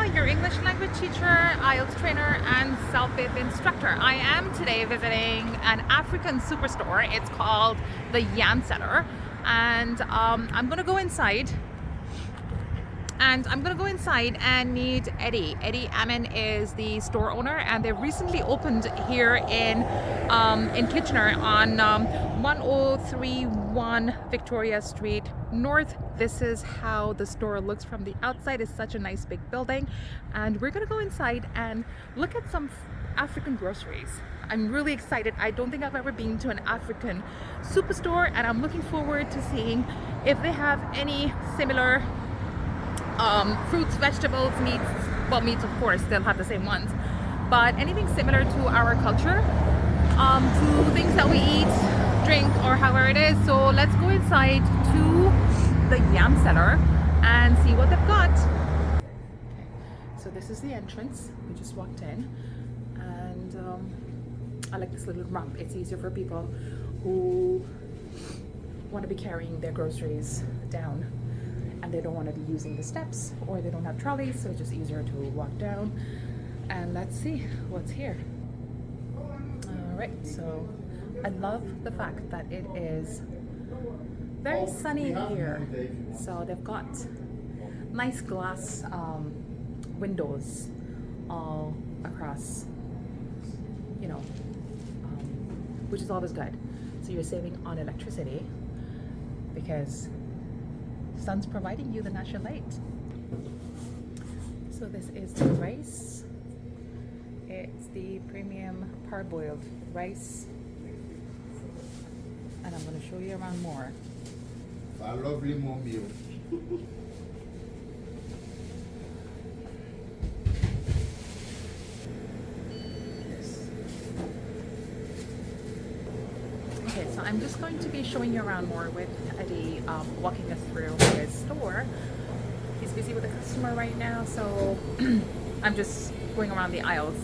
Cassava, your English language teacher, IELTS trainer, and self-paced instructor. I am today visiting an African superstore. It's called the Yam Seller, and I'm gonna go inside. And meet Eddie. Eddie Ammon is the store owner, and they recently opened here in Kitchener on 1031 Victoria Street North. This is how the store looks from the outside. It's such a nice big building, and we're gonna go inside and look at some African groceries. I'm really excited. I don't think I've ever been to an African superstore, and I'm looking forward to seeing if they have any similar fruits, vegetables, meats. Well, meats, of course, they'll have the same ones, but anything similar to our culture, to things that we eat, drink, or however it is. So let's go inside to the Yam Seller and see what they've got. Okay. So this is the entrance. We just walked in, and I like this little ramp. It's easier for people who want to be carrying their groceries down, and they don't want to be using the steps, or they don't have trolleys, so it's just easier to walk down. And let's see what's here. All right, so I love the fact that it is very sunny here. So they've got nice glass windows all across, you know, which is always good. So you're saving on electricity because sun's providing you the natural light. So this is the rice. It's the premium parboiled rice, and I'm going to show you around more. A lovely more meal. Okay, so I'm just going to be showing you around more with Eddie, walking us through his store. He's busy with a customer right now, so I'm just going around the aisles.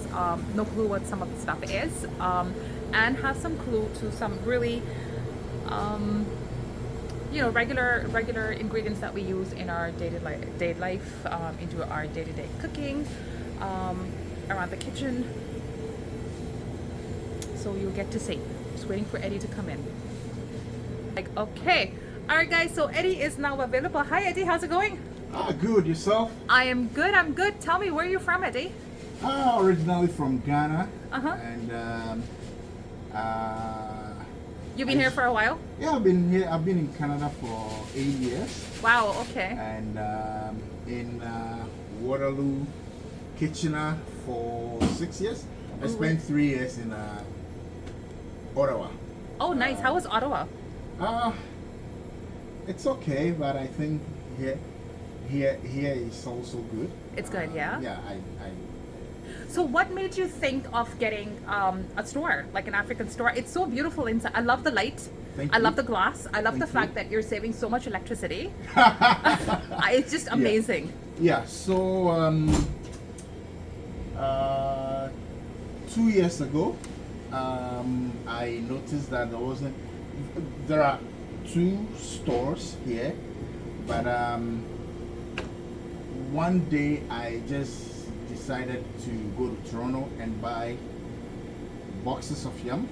No clue what some of the stuff is, and have some clue to some really, you know, regular ingredients that we use in our day life, into our day-to-day cooking, around the kitchen. So you'll get to see. Just waiting for Eddie to come in. Like, okay, all right, guys. So Eddie is now available. Hi, Eddie. How's it going? Good. Yourself? I am good. I'm good. Tell me, where are you from, Eddie? Originally from Ghana. And you've been here for a while? Yeah, I've been here. I've been in Canada for 8 years. Wow. Okay. And in Waterloo, Kitchener for 6 years. I spent 3 years in Ottawa. Oh, nice. How was Ottawa? It's okay, but I think here is also good. It's good, yeah? Yeah, So what made you think of getting a store, like an African store? It's so beautiful inside. I love the light. I love the glass. I love the fact that you're saving so much electricity. It's just amazing. Yeah, so 2 years ago, I noticed that there are 2 stores here, but one day I just decided to go to Toronto and buy boxes of yam.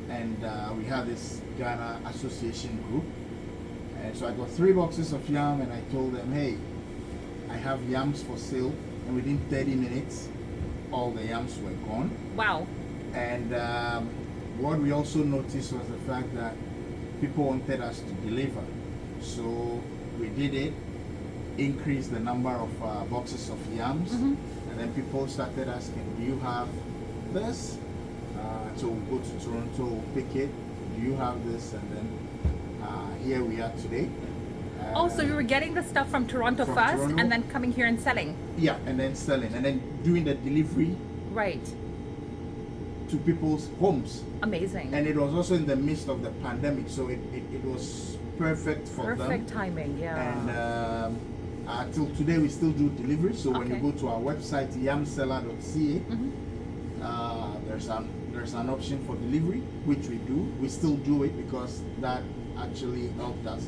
And we have this Ghana Association group, and so I got 3 boxes of yam, and I told them, hey, I have yams for sale, and within 30 minutes all the yams were gone. Wow. And what we also noticed was the fact that people wanted us to deliver, so we did it, increased the number of boxes of yams, and then people started asking, do you have this? So we go to Toronto, pick it, do you have this? And then here we are today. Oh, so you were getting the stuff from Toronto first, and then coming here and selling? Yeah, and then selling, and then doing the delivery. Right. To people's homes. Amazing. And it was also in the midst of the pandemic, so it was perfect for them. Perfect timing, yeah. And till today we still do delivery, so when you go to our website yamseller.ca, there's an option for delivery, which we do. We still do it because that actually helped us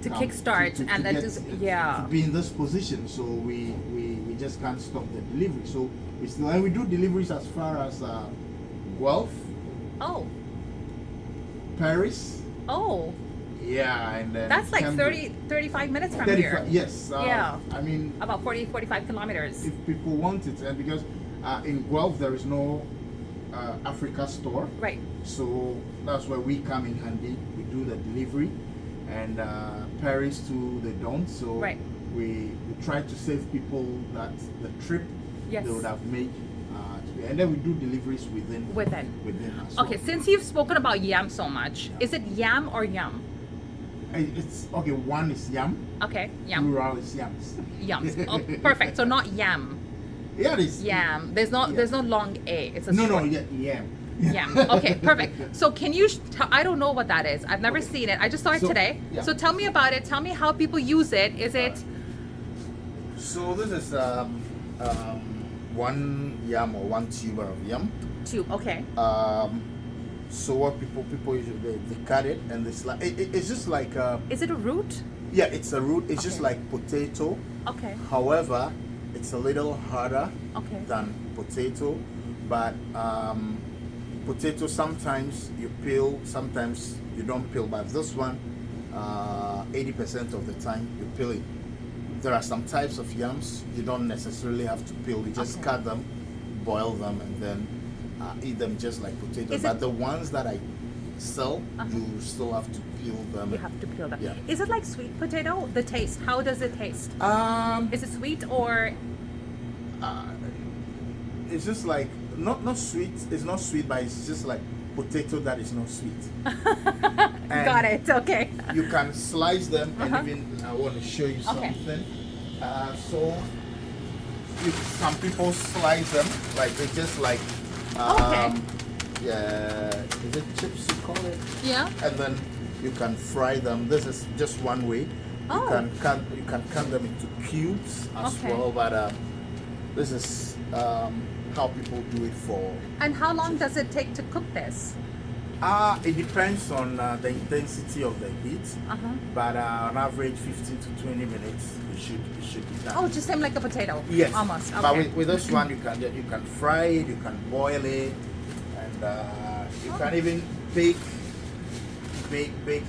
to To kickstart and then get- just yeah. to be in this position. So we just can't stop the delivery. So we still, and we do deliveries as far as Guelph, Oh, Paris. oh, Yeah, and then that's like Cambridge. 35 minutes from 35 here. Yes. Yeah. I mean, About 45 kilometers. if people want it, and because in Guelph there is no Africa store, Right. so that's where we come in handy. We do the delivery, and Paris too, they don't. So Right. we try to save people that the trip Yes. they would have made, and then we do deliveries within Within. us. Okay, since you've spoken about yam so much, is it yam or yum? It's okay. One is yam, Okay, yam. plural is yams. Yums. Oh, perfect. So not yam. Yeah, it is. Yam. There's no long a. It's a No, short. yeah, yam. Yam. Okay, perfect. So can you? I don't know what that is. I've never Okay. seen it. I just saw it So, today. yeah. So tell me about it. Tell me how people use it. Is it? So this is 1 yam or 1 tuber of yam. Tube. Okay. So what people usually they cut it and it's like it's just like Is it a root? yeah, it's a root. It's just Okay. like potato. Okay. However, it's a little harder Okay. than potato, but potato sometimes you peel, sometimes you don't peel. But this one, 80% of the time you peel it. There are some types of yams you don't necessarily have to peel. You just Okay. cut them, boil them, and then eat them just like potato. Is But it- the ones that I sell, Uh-huh. you still have to peel them. You have to peel them. Yeah. Is it like sweet potato? The taste. How does it taste? Is it sweet or? It's just like not sweet. It's not sweet, but it's just like potato that is not sweet. And Got it. Okay. You can slice them, Uh-huh. and even I want to show you Okay. something. So some people slice them like they just like Okay. yeah, is it chips you call it? Yeah. And then you can fry them. This is just one way. Oh. You can cut them into cubes as Okay. well, but this is how people do it for. And how long does it take to cook this? It depends on the intensity of the heat, but on average 15 to 20 minutes it should be done. Oh, just same like a potato. Yes, Almost. Okay. but with this one you can fry it, you can boil it, and you can even bake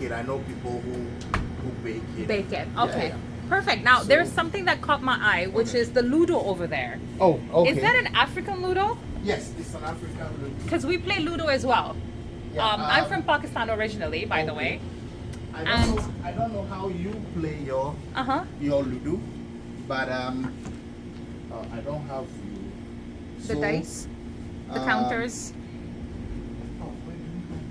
it. I know people who bake it. Bake it. Yeah, Okay. yeah. Perfect. Now So- there's something that caught my eye, which Okay. is the ludo over there. Oh, okay. Is that an African ludo? Yes, it's an African look. Because we play ludo as well. Yeah, I'm from Pakistan originally, by the way. I don't know how you play your Uh huh. Ludo, but I don't have The so, dice, the um, counters. Oh, where do you have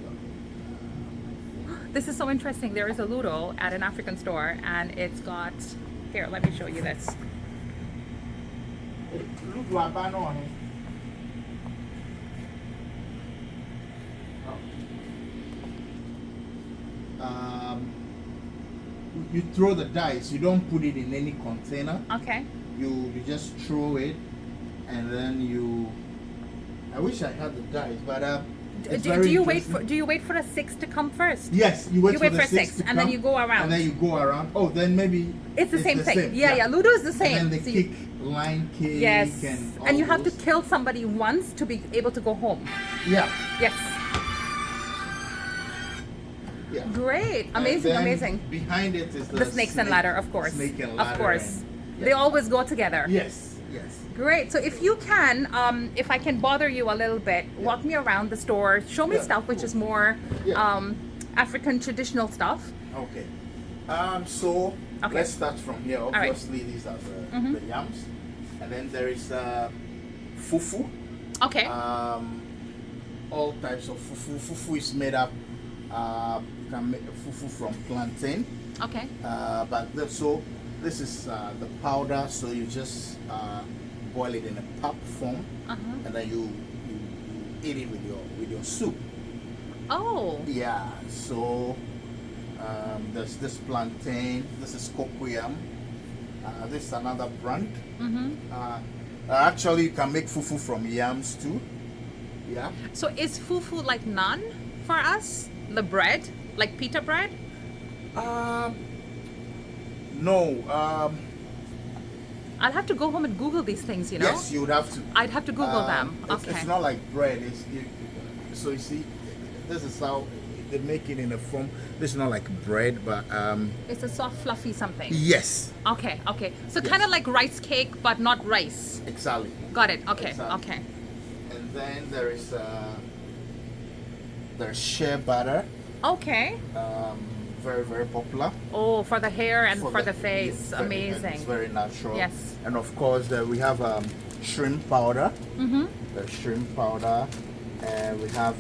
that? This is so interesting. There is a ludo at an African store, and it's got. Here, let me show you this. Ludo abano on it. You throw the dice. You don't put it in any container. Okay. You just throw it, and then you. I wish I had the dice, but it's Do very you wait interesting. for? Do you wait for a six to come first? Yes, you wait You for wait the for six six, to and then come, you go around. And then you go around. Oh, then maybe It's the same thing. Yeah, Ludo is the same. And then So they you- kick line cake Yes. and all And you have to those. kill somebody once to be able to go home. Yeah. Yes. Yeah. Great. And Amazing, then amazing. Behind it is The snakes and ladder, of course. Snake and ladder. Of course. and- They always go together. Yes. Yes. Great. So if you can, if I can bother you a little bit, walk me around the store, show me Yeah, stuff which cool. is more Yeah. African traditional stuff. Okay. So Okay. let's start from here. right. Obviously, these are the yams, and then there is fufu. Okay. All types of fufu. Fufu is made up. You can make fufu from plantain. Okay. So this is the powder. So you just boil it in a pulp form, and then you eat it with your soup. Oh. Yeah. So there's this plantain. This is cocoyam. This is another brand. Actually, you can make fufu from yams too. Yeah. So is fufu like naan for us? The bread? Like pita bread? No. I'll have to go home and Google these things, you know? Yes, you would have to. I'd have to Google them. It's, Okay. it's not like bread. So you see, this is how they make it in a form. This is not like bread, but It's a soft, fluffy something. yes, Okay, okay. So Yes. kind of like rice cake, but not rice. exactly. Got it. Okay, Exactly. okay. And then there's Shea Butter, Okay. very very popular. Oh, for the hair and for the face. Yes, Amazing. It's very natural. Yes. And of course, we have shrimp powder. Mm-hmm. The shrimp powder, and we have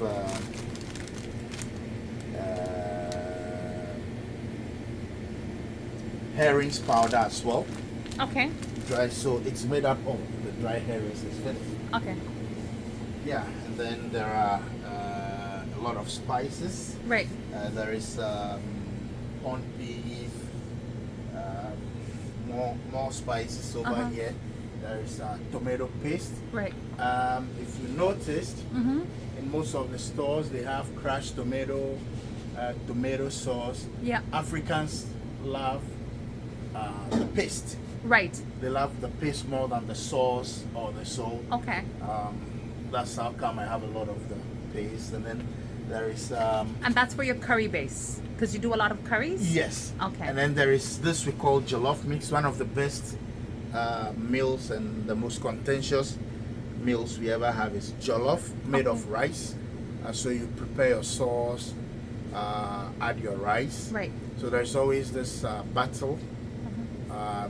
herrings powder as well. Okay, Dry, so it's made up of the dry herrings. Is finished. okay. Yeah, and then there are a lot of spices. Right. There is corned beef, more spices over Uh-huh. here. There is tomato paste. Right. If you noticed, Mm-hmm. in most of the stores they have crushed tomato, tomato sauce. Yeah. Africans love the paste. Right. They love the paste more than the sauce or the salt. Okay. That's how come I have a lot of the paste. And then there is And that's for your curry base, because you do a lot of curries. yes. Okay. And then there is this we call jollof mix, one of the best meals and the most contentious meals we ever have is jollof made of rice. So you prepare your sauce, add your rice. Right. So there's always this battle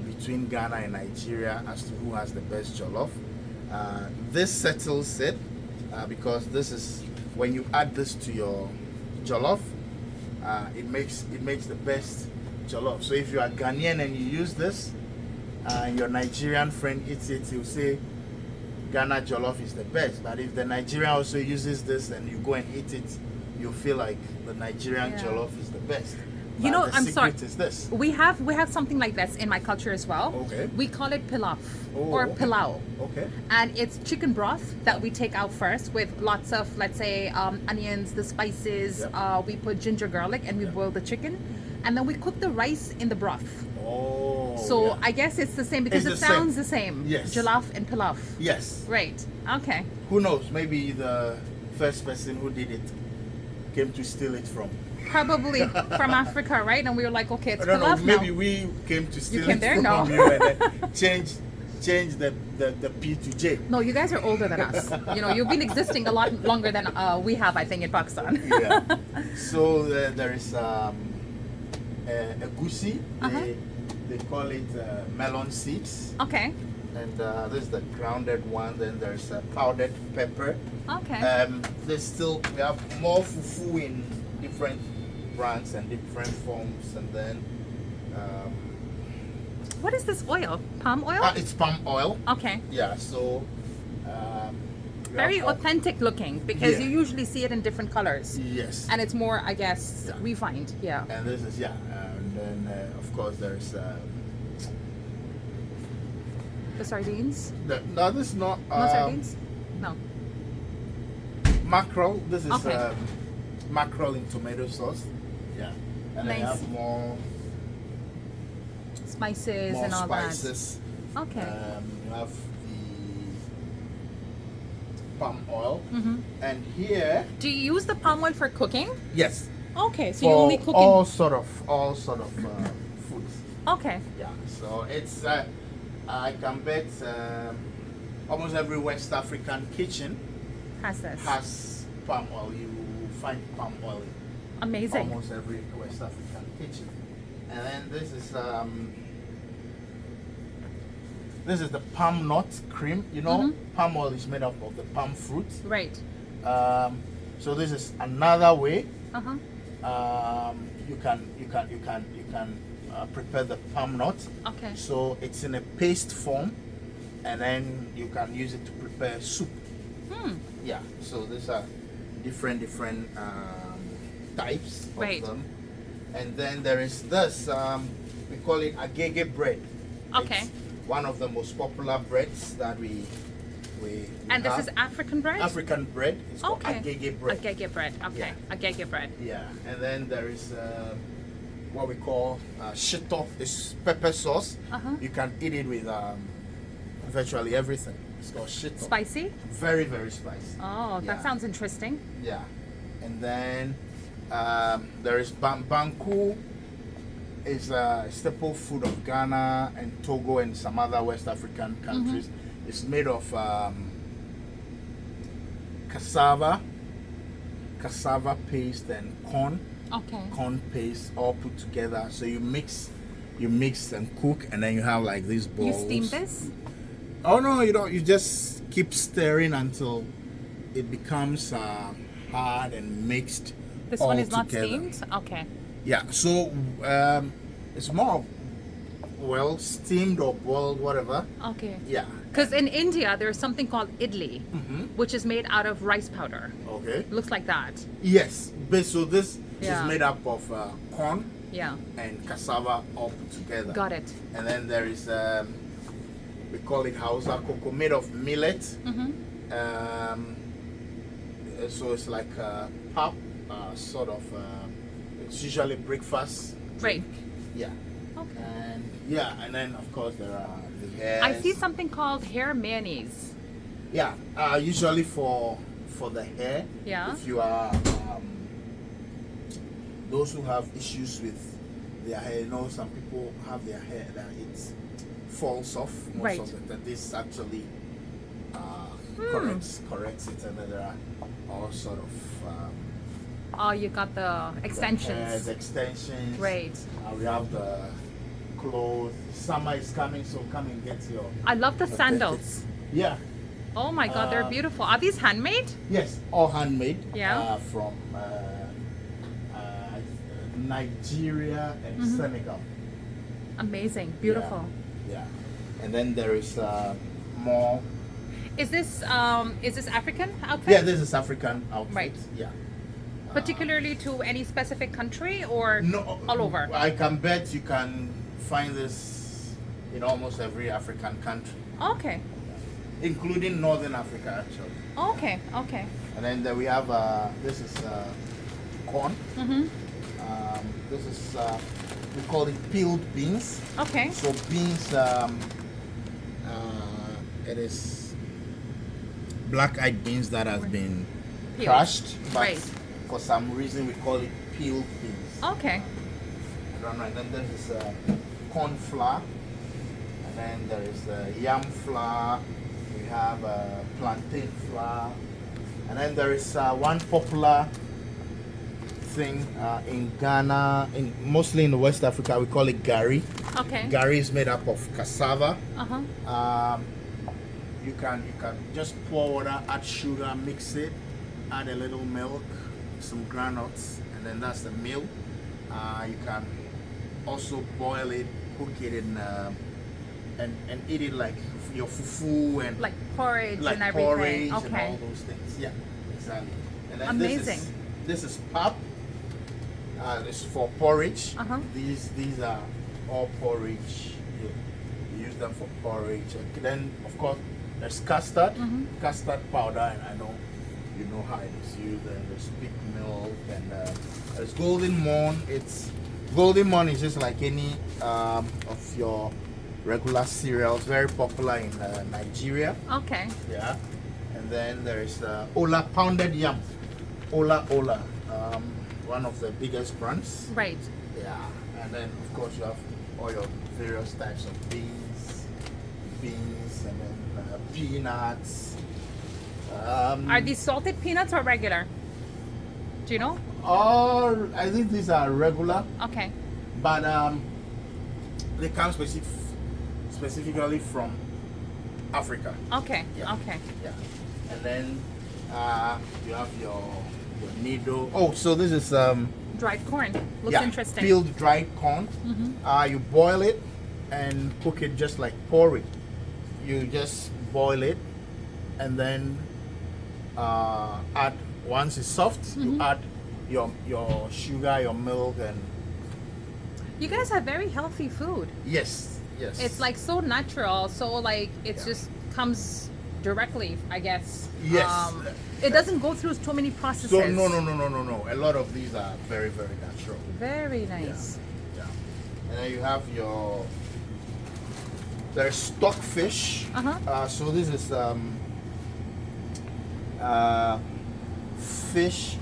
between Ghana and Nigeria as to who has the best jollof. This settles it because this is when you add this to your jollof, it makes the best jollof. So if you are Ghanaian and you use this, and your Nigerian friend eats it, he'll say Ghana jollof is the best. But if the Nigerian also uses this and you go and eat it, you'll feel like the Nigerian Yeah. jollof is the best. You But know, the I'm sorry. secret is this. We have something like this in my culture as well. Okay. We call it pilaf Oh, or okay. pilau. Okay. And it's chicken broth that we take out first with lots of, let's say, onions, the spices. Yep. We put ginger, garlic, and we Yep. boil the chicken. And then we cook the rice in the broth. Oh. So yeah. I guess it's the same because It's it the same. sounds the same. Yes. Jollof and pilaf. Yes. Right. Okay. Who knows? Maybe the first person who did it came to steal it from. Probably from Africa, right? And we were like, okay, it's I don't know. pilaf Maybe now. we came to steal came it there? from No. you and then change the P to J. No, you guys are older than us. You know, you've been existing a lot longer than we have, I think, in Pakistan. Yeah. So there is a goosey. Uh-huh. They call it melon seeds. Okay. And this is the grounded one. Then there's powdered pepper. Okay. We have more fufu in different brands and different forms, and then What is this oil? Palm oil? it's palm oil. Okay. Yeah, so we Very have- authentic looking because Yeah. you usually see it in different colors. Yes, And it's more, I guess, Yeah. refined. Yeah. and this is and then of course there's The sardines? no, this is not No sardines? No. mackerel. This is Okay. mackerel in tomato sauce. Yeah, and I Nice. have more Spices and all spices. that. Okay. You have the palm oil, Mm-hmm. and here, Do you use the palm oil for cooking? yes, Okay, so for you only cook in... all sort of foods. Okay. Yeah, so it's I can bet almost every West African kitchen Has this. has palm oil. You will find palm oil in Amazing. almost every West African kitchen. And then this is the palm nut cream. You know, Mm-hmm. palm oil is made up of the palm fruit. Right. So this is another way Uh-huh. you can prepare the palm nut. Okay. So it's in a paste form, and then you can use it to prepare soup. Yeah. So these are different types Right. of them. And then there is this. We call it agege bread. Okay. It's one of the most popular breads that we And this have. is African bread? African bread. It's called Okay. agege bread. Agege bread. Okay. Yeah. Agege bread. Yeah, and then there is what we call shito. It's pepper sauce. You can eat it with virtually everything. It's called shito. Spicy? Very, very spicy. Oh, Yeah. that sounds interesting. Yeah. And then there is banku. It's a staple food of Ghana and Togo and some other West African countries. It's made of cassava paste and corn paste all put together. So you mix and cook, and then you have like these You balls. steam this? Oh no, you don't. You just keep stirring until it becomes hard and mixed. This all one is not together. steamed? Okay. Yeah. So it's more well steamed or boiled, whatever. Okay. Yeah. Because in India, there's something called idli, Mm-hmm. which is made out of rice powder. Okay. Looks like that. Yes. So this Yeah. is made up of corn Yeah. and cassava all put together. Got it. And then there is we call it Hausa cocoa, made of millet. So it's like a pap, sort of. It's usually breakfast. Right. Yeah. Okay. And then of course there are the hairs. I see something called hair mayonnaise. Yeah. Usually for the hair. Yeah. If you are those who have issues with their hair, you know, some people have their hair that it falls off most Right. of the time. This actually corrects it, and then there are all sort of Oh, you got the extensions. the extensions. Right. We have the clothes. Summer is coming, so come and get your. I love the authentic- sandals. Yeah. Oh my God, they're beautiful. Are these handmade? Yes, all handmade. Yeah. From Nigeria and Senegal. Amazing. Beautiful. Yeah. And then there is more. Is this African outfit? Yeah, this is African outfit. Right. Yeah. Particularly to any specific country or No, all over? I can bet you can find this in almost every African country, Okay. including Northern Africa, actually. Okay. Okay. And then there we have this is corn. Mm-hmm. This is we call it peeled beans. Okay. So beans, it is black-eyed beans that has been Peeled. crushed, but Right. for some reason we call it peeled beans. Okay. I don't know. And then there is corn flour, and then there is yam flour. We have plantain flour, and then there is one popular thing in Ghana, mostly in West Africa, we call it gari. Okay. Gari is made up of cassava. Uh-huh. You can just pour water, add sugar, mix it, add a little milk, some granules, and then that's the meal. You can also boil it, cook it in, and eat it like your fufu and Like porridge like and everything. porridge and Okay. all those things. Yeah, exactly. And then Amazing. This is pap. This is for porridge. Uh-huh. These are all porridge. You use them for porridge. And then of course there's custard, custard powder, and I know you know how it is used. And there's big milk, and there's golden morn. Golden morn is just like any of your regular cereals, very popular in Nigeria. Okay. Yeah. And then there is Ola pounded yam. Ola, one of the biggest brands. Right. Yeah. And then of course you have all your various types of beans, and then peanuts. Are these salted peanuts or regular? Do you know? All I think these are regular, Okay. but they come specifically from Africa. Okay. Yeah. Okay. Yeah. And then you have your needle. Oh, so this is Dried corn. Looks yeah, interesting. peeled dried corn. You boil it and cook it just like porridge. You just boil it and then add, once it's soft, you add your sugar, your milk, and You guys have very healthy food. yes. It's like so natural, so like it just comes directly, I guess. Yes. It doesn't go through so many processes. So no. A lot of these are very, very natural. Very nice. And then you have your, there's stockfish. So this is fish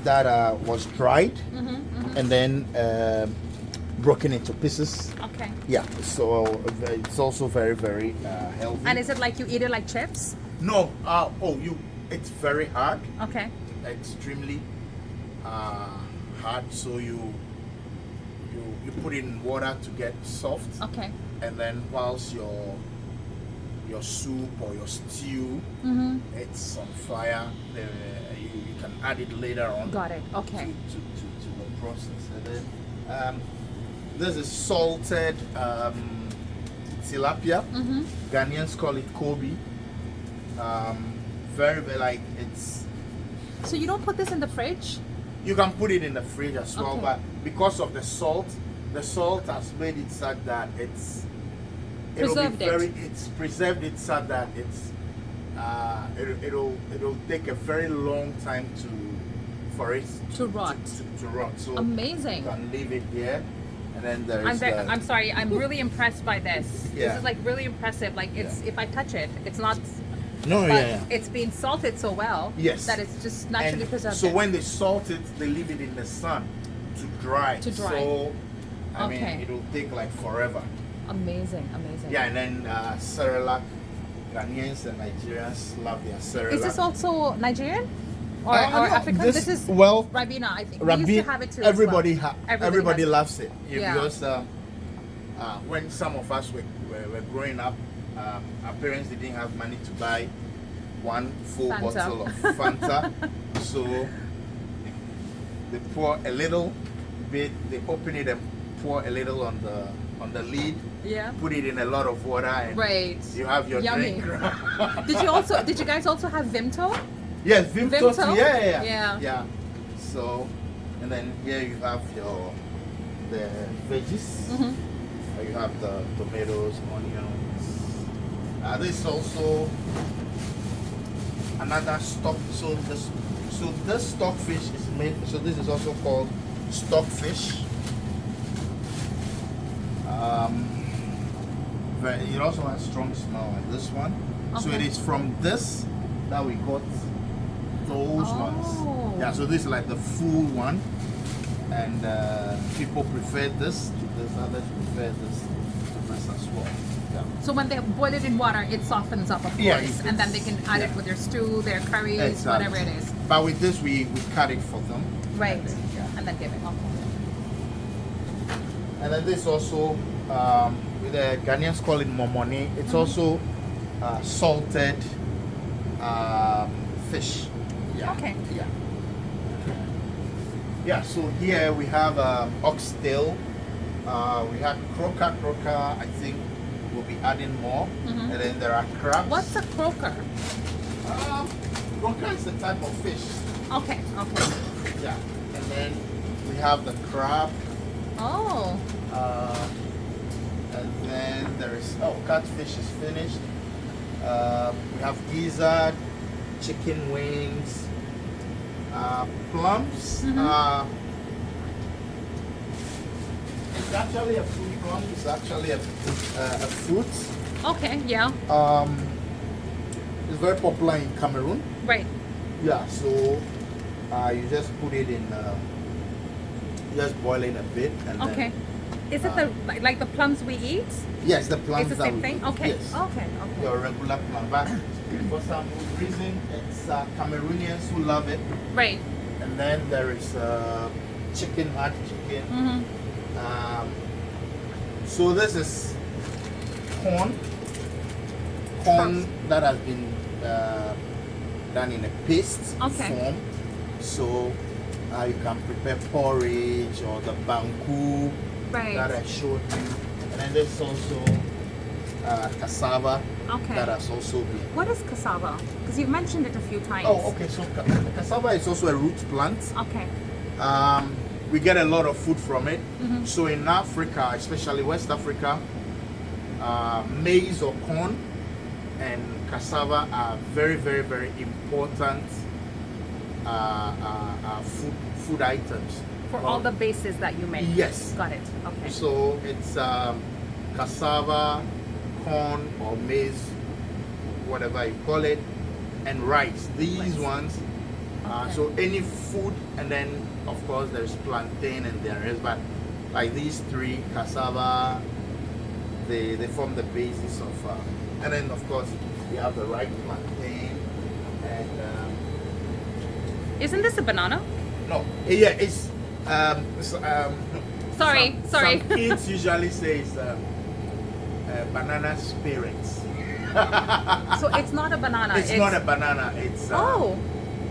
that was dried and then broken into pieces. Okay. Yeah, so it's also very, very healthy. And is it like you eat it like chips? No, it's very hard. Okay. Extremely hard. So you put it in water to get soft. Okay. And then whilst your soup or your stew, it's on fire, you can add it later on. Got it. Okay. To the process. And then this is salted tilapia. Ghanaians call it Kobe. Very, very like it's. So you don't put this in the fridge? You can put it in the fridge as well, Okay. but because of the salt has made it such that it's preserved it such that it's it'll take a very long time for it To rot. to rot. So Amazing. you can leave it here, and then there's I'm sorry, I'm really impressed by this. This Yeah. is like really impressive. Like it's if I touch it, it's not. no, But yeah. it's being salted so well Yes. that it's just naturally And preserved. so when they salt it, they leave it in the sun to dry. To dry. So I Okay. mean, it'll take like forever. Amazing. Yeah, and then Cerelac. Ghanaians and Nigerians love their Cerelac. Is this also Nigerian or No, African? This is well, Ribena, I think. We used to have it too. as everybody well. everybody has it. loves it. Yeah. Because when some of us were growing up, our parents didn't have money to buy one full Fanta. bottle of Fanta, so they pour a little bit, they open it and pour a little on the lid, Yeah. put it in a lot of water, and Right. you have your Yummy. drink. Did you guys also have Vimto? Yes, Vimto. Vimto? Yeah. So, and then here you have the veggies. You have the tomatoes, onions. This is also another stock. So this stockfish is made. So this is also called stockfish. It also has strong smell like this one. So it Okay. is from this that we got those Oh. ones. Yeah, so this is like the full one, and people prefer this to this. Others prefer this to this as well. Yeah. So when they boil it in water, it softens up, of course, Yeah, and then they can add it yeah. with their stew, their curries, Exactly. whatever it is. But with this, we cut it for them. Right. And then, yeah. And then give it. Okay. And then this also, the Ghanaians call it momoni. It's also salted fish. Yeah. Okay. Yeah. Yeah. So here we have oxtail. We have croaker. I think we'll be adding more. And then there are crabs. What's a croaker? Croaker is a type of fish. Okay. Okay. Yeah. And then we have the crab. Oh. And then there is catfish is finished. We have gizzard, chicken wings, plums. It's actually a fruit. Plum is actually a fruit. Okay. Yeah. It's very popular in Cameroon. Right. Yeah. So you just put it in. You just boil it a bit and then. Okay. Is it the like the plums we eat? Yes, the plums. It's the that same we thing. eat. Okay. Yes. Okay. Your regular plum, but for some reason it's Cameroonians who love it. Right. And then there is chicken, hard chicken. So this is corn that has been done in a paste form. So you can prepare porridge or the banku that I showed you. And then there's also cassava that has also been. What is cassava? Because you've mentioned it a few times. Oh, okay. So cassava is also a root plant. Okay. We get a lot of food from it. So in Africa, especially West Africa, maize or corn and cassava are very, very, very important food items. For all the bases that you make. Yes. Got it. Okay. So it's cassava, corn or maize, whatever you call it, and rice. These Rice. ones. Okay. So any food, and then of course there's plantain and there is, but like these three, cassava, they form the basis of, and then of course you have the ripe plantain, and Isn't this a banana? no, yeah, it's Sorry. Some kids usually say it's banana spirits. So it's not a banana. It's not a banana. It's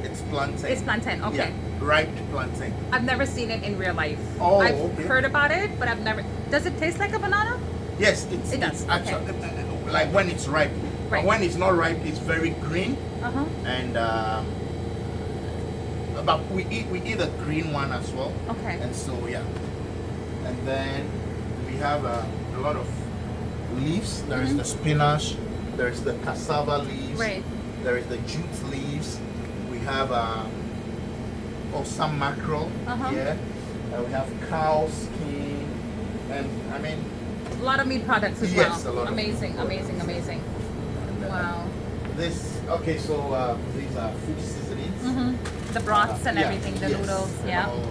it's plantain. It's plantain. Okay. Yeah, ripe plantain. I've never seen it in real life. Oh, I've okay. heard about it, but I've never. Does it taste like a banana? Yes, It does, it's actually like when it's ripe. Right. But when it's not ripe, it's very green. And but we eat the green one as well. Okay. And so yeah, and then we have a lot of leaves. There is the spinach. There is the cassava leaves. Right. There is the jute leaves. We have some mackerel here. We have cow skin, and I mean A lot of meat products as yes, well. a lot. Amazing. Of food. Amazing. And, Wow. This okay. So these are food seasonings. The broths and Yeah, everything. The yes, noodles. and Yeah. all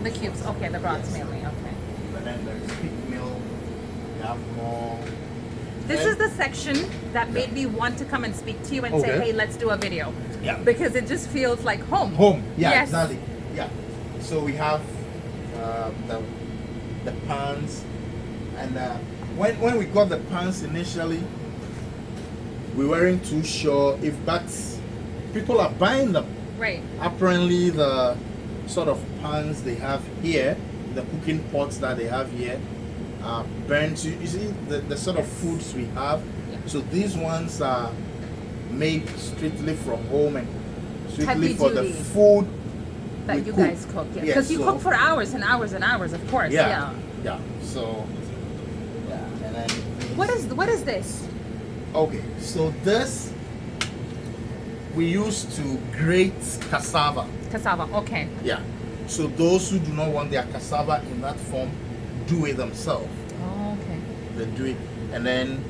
The cubes. Okay. The broths Yes. mainly. Okay. But then there's pig milk. We have more. This And- is the section that made me want to come and speak to you and say, Okay. hey, let's do a video. Yeah. Because it just feels like home. Home. Yeah, Yes. exactly. Yeah. So we have the pans, and when we got the pans initially, we weren't too sure if that's people are buying them. Right. Apparently, the sort of pans they have here, the cooking pots that they have here, are burnt. You see the sort of foods we have. Yeah. So these ones are made strictly from home and strictly Heavy for the duty. food That we you cook. guys cook. Yeah, Because you so- cook for hours and hours and hours, of course. Yeah. Yeah. So yeah, and then What is this? okay. So this we used to grate cassava. Cassava. Okay. Yeah. So those who do not want their cassava in that form, do it themselves. Oh, okay. They do it, and then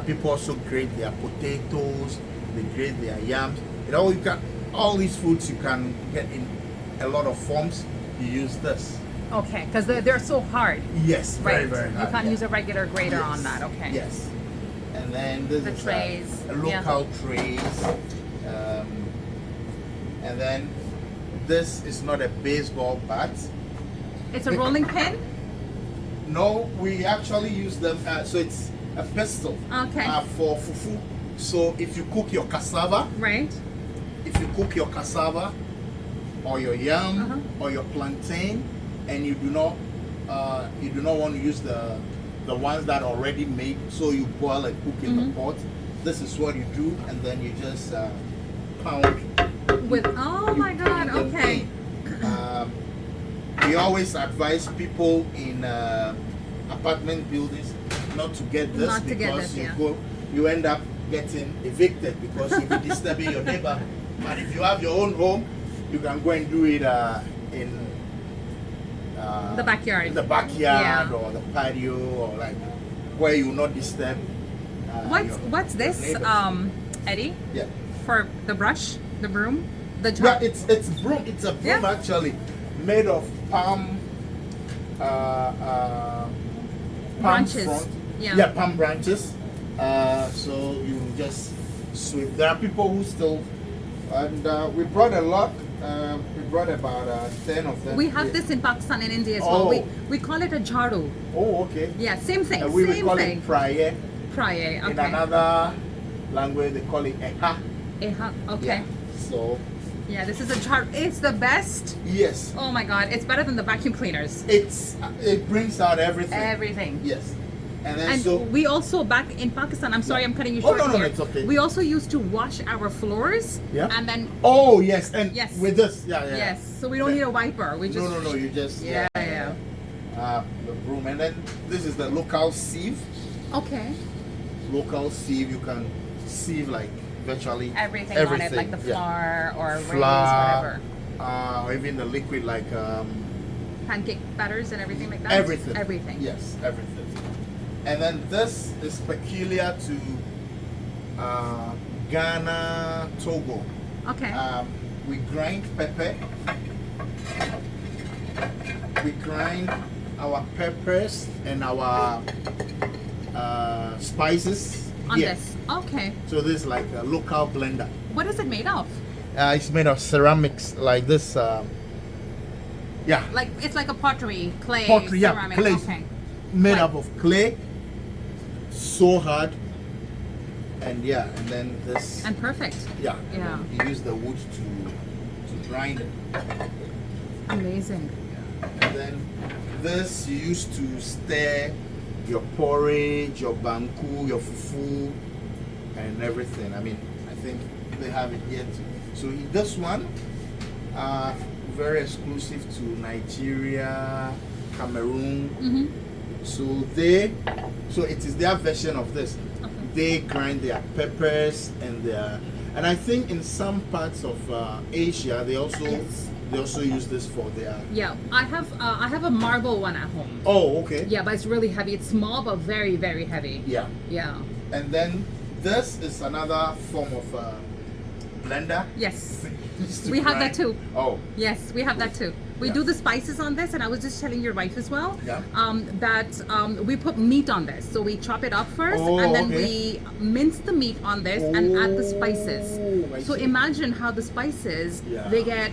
people also grate their potatoes. They grate their yams. All these foods you can get in a lot of forms. You use this. Okay. Because they're so hard. Yes, very Right. very hard. You can't yeah. use a regular grater Yes, on that. Okay. Yes. And then this The is trays, a local trays. And then this is not a baseball bat. It's a rolling pin? No, we actually use them. So it's a pestle Okay. for fufu. So if you cook your cassava, Right. or your yam or your plantain, and you do not want to use the ones that are already made, so you boil and cook in the pot. This is what you do, and then you just pound. With oh my god, them okay. in. We always advise people in apartment buildings not to get this Not to get because this, yeah. you end up getting evicted because you'll be disturbing your neighbor. But if you have your own home, you can go and do it in The backyard. in the backyard Yeah. or the patio, or like where you will not disturb. What's this, neighbors. Eddie? Yeah. For the brush, the broom, the Yeah, jar. it's broom. It's a broom Yeah. actually, made of palm Branches. front. Yeah. Palm branches. So you just sweep. There are people who still, and we brought a lot. We brought about 10 of them. We have this in Pakistan and India as well. Oh. We call it a jaru. Oh, okay. Yeah, same thing. We same call thing. it prayer. Prayer. In Okay. another language, they call it eha. Okay. Yeah. So Yeah, this is a jaru. It's the best. yes, Oh my god, it's better than the vacuum cleaners. it brings out everything. Everything. Yes. And then And so we also back in Pakistan. I'm sorry, I'm cutting you Oh, short no, here. it's okay. We also used to wash our floors. Yeah. And then oh yes, and Yes. with this, yeah. yes, so we don't need a wiper. We just No, you just Yeah. the broom, and then this is the local sieve. Okay. Local sieve, you can sieve like virtually Everything on it, like the yeah. flour or rice, Flour, whatever. or even the liquid like pancake batters and everything like that? Everything. Everything. Yes, everything. And then this is peculiar to Ghana, Togo. Okay. We grind pepper. We grind our peppers and our spices On here. this. Okay. So this is like a local blender. What is it made of? It's made of ceramics like this. Yeah, Like it's like a pottery, clay, pottery, yeah, ceramic. clay. Okay. Made Clay. up of clay. So hard. And yeah, and then this. And perfect. Yeah. and Yeah. then you use the wood to grind it. Amazing. And then this you use to stir your porridge, your banku, your fufu, and everything. I mean, I think they have it here too. So this one, very exclusive to Nigeria, Cameroon. Mm-hmm. So it is their version of this. Okay. They grind their peppers and I think in some parts of Asia they also Yes. use this for their. Yeah, I have a marble one at home. Oh, okay. Yeah, but it's really heavy. It's small but very, very heavy. Yeah. Yeah. And then this is another form of blender. Yes. Used to We have that grind- too. Oh, Yes, we have that too. We Yeah. do the spices on this, and I was just telling your wife as well Yeah. that we put meat on this. So we chop it up first, Oh, and then okay. we mince the meat on this and add the spices. Oh, I So see. imagine how the spices Yeah. they get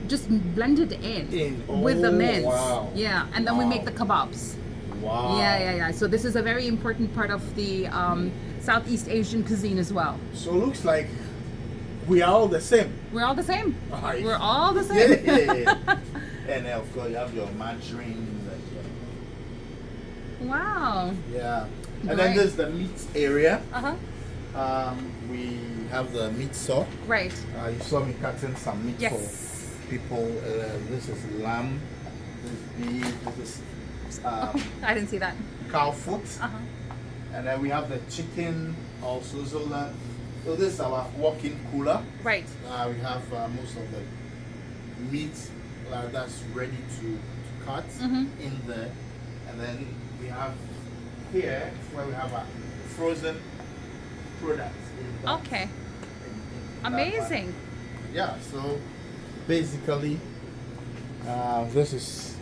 just blended in, with the Oh, mince. wow. Yeah, and then we make Wow. the kebabs. Wow. Yeah. So this is a very important part of the Southeast Asian cuisine as well. So it looks like we are all the same. We're all the same. Right. We're all the same. Yeah. And of course you have your mandarins and Wow. yeah. And then Right. there's the meat area. Uh-huh. We have the meat saw. Right. You saw me cutting some meat Yes. for people. This is lamb. This is beef. This is I didn't see that. cow foot. Uh-huh. And then we have the chicken also. So this is our walk-in cooler. Right. We have most of the meat that's ready to cut Mhm. in there. And then we have here where we have our frozen products. in that- Okay. in that Amazing. part. Yeah, so basically this is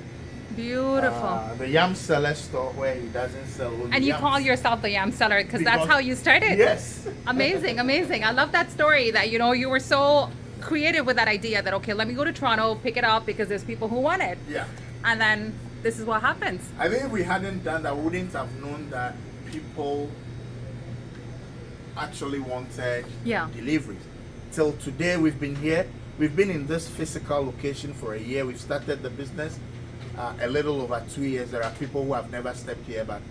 Beautiful. the Yam Seller store where he doesn't sell only And you yams. call yourself the Yam Seller because that's Because- how you started. Yes. Amazing, amazing. I love that story that you were so creative with that idea that okay, let me go to Toronto, pick it up because there's people who want it. Yeah. And then this is what happens. I think if we hadn't done that, we wouldn't have known that people actually wanted Yeah. deliveries. Till today, we've been here. We've been in this physical location for a year. We've started the business a little over 2 years. There are people who have never stepped here, but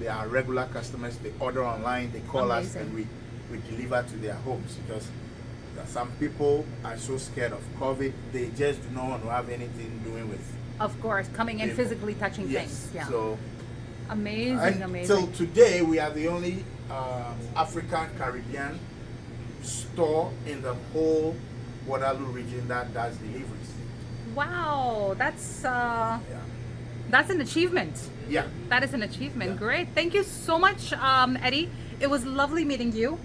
they are regular customers. They order online, they call us, Amazing. and we deliver to their homes because some people are so scared of COVID, they just do not want to have anything doing with. Of course, coming in People. physically touching Yes. things. Yeah. So Amazing, until amazing. today, we are the only African Caribbean store in the whole Waterloo region that does deliveries. Wow, that's Yeah. an achievement. Yeah. That is an achievement. Yeah. Great. Thank you so much, Eddie. It was lovely meeting you.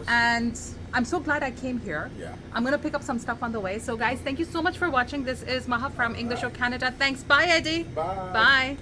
And I'm so glad I came here. Yeah. I'm gonna pick up some stuff on the way. So guys, thank you so much for watching. This is Maha from English of Canada. Thanks. Bye, Eddie. Bye. Bye.